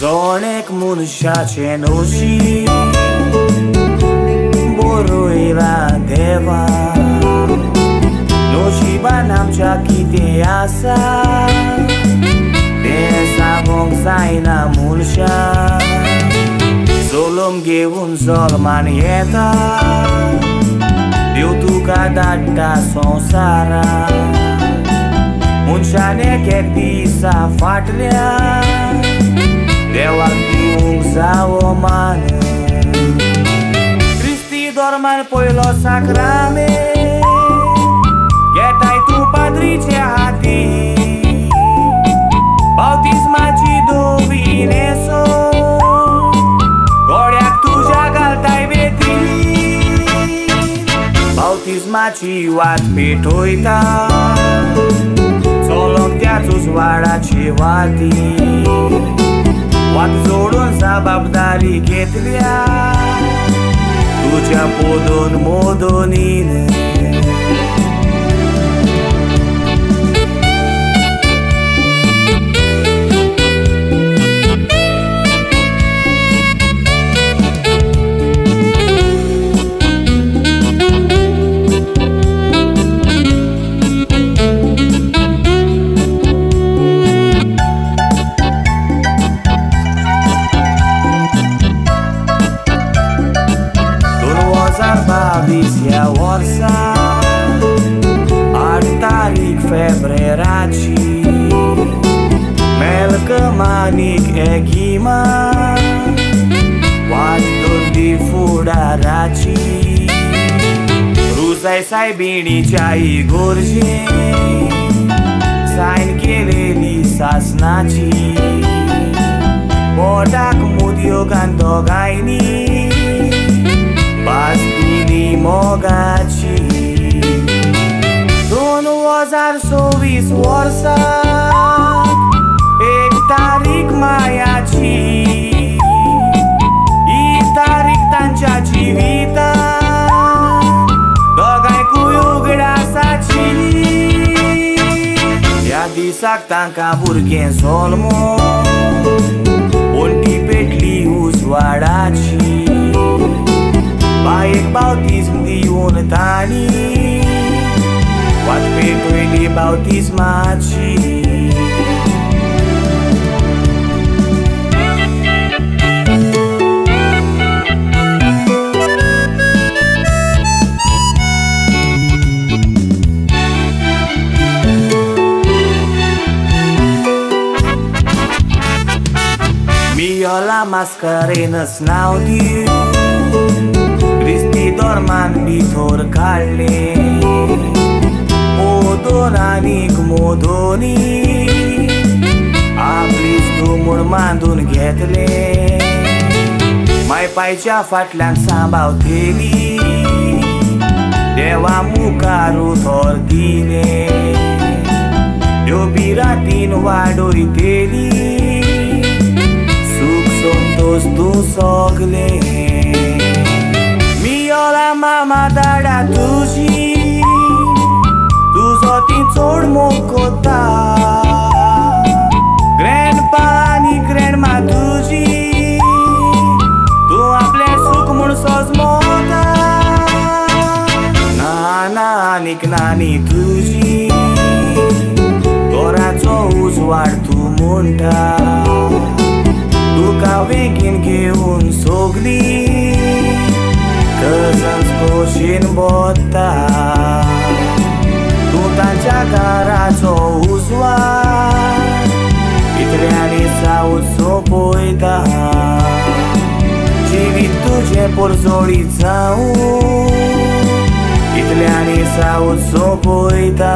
Zonek मनशाचे नशीब बरोयला देवा नशिबान आमच्या कितें आसा तें सांगूंक जायना मनशाक सोलून घेवन जल्मान येता देव तुका धाडटा संवसाराक मनशान एक दिसा फाटल्यान देवाक दिवंक जावो मान क्रिस्ती धर्मान पयलो साक्रामेंत घेताय तूं पाद्रीचे हातीन बावतिस्माची धोवी नेसो गोड्याक तुज्या घालताय बेती बावतिस्माची वाट पेटयता चलोंक त्याच उजवाडाचे वाटी वाट जोडून जबाबदारी घेतल्या तुज्या पोदोन मोदोनीन ह्या वर्साक 8 तारीख फेब्रेराची मेलकमानीक एगिमान वाट दोल्ली फुडाराची रुजाय सायबिणीच्या इगोर्जेन सायन केलेली सासनाची पोटाक मुदयो दोगांयनी बास्तिनी मोगाची 2024 वर्साक 1 तारीख मायाची ही तारीख तांच्या जिवितांत दोगांयकूय उगडासाची ह्या दिसाक तांकां भुरगें जल्मो ओंटी पेटली उजवाडाची बायेक बावतिस्म दिवन तांणी वाट पेटयली बावतिस्माची Miola mascarenas नाव दिवन क्रिस्ती धर्मान भितर काडले मोदोन आनीक मोदोनी आपलीच धुमूड बांदून घेतले मायपायच्या फाटल्यान सांबाळटली देवा मुखार उतर दिले ह्यो बिरातीन वाडयतली सुख संतोष तूं सगलें Miola mama dada तुझी तुझो ती चोड मोग कोता ग्रँडपा आनी ग्रँडमा तुझी तूं आपलें सूख म्हूण सजमोता नाना आनीक नानी तुझी घराचो उजवाड तूं म्हणटा तुका वेगीन घेवन सोगलीं cousins खोशेन बोत्ता तूं तांच्या घराचो उजवाड इतल्यांनी सावत सोंपयता जिवीत तुजें परजोळीत जावूं इतल्यांनी सावत सोंपयता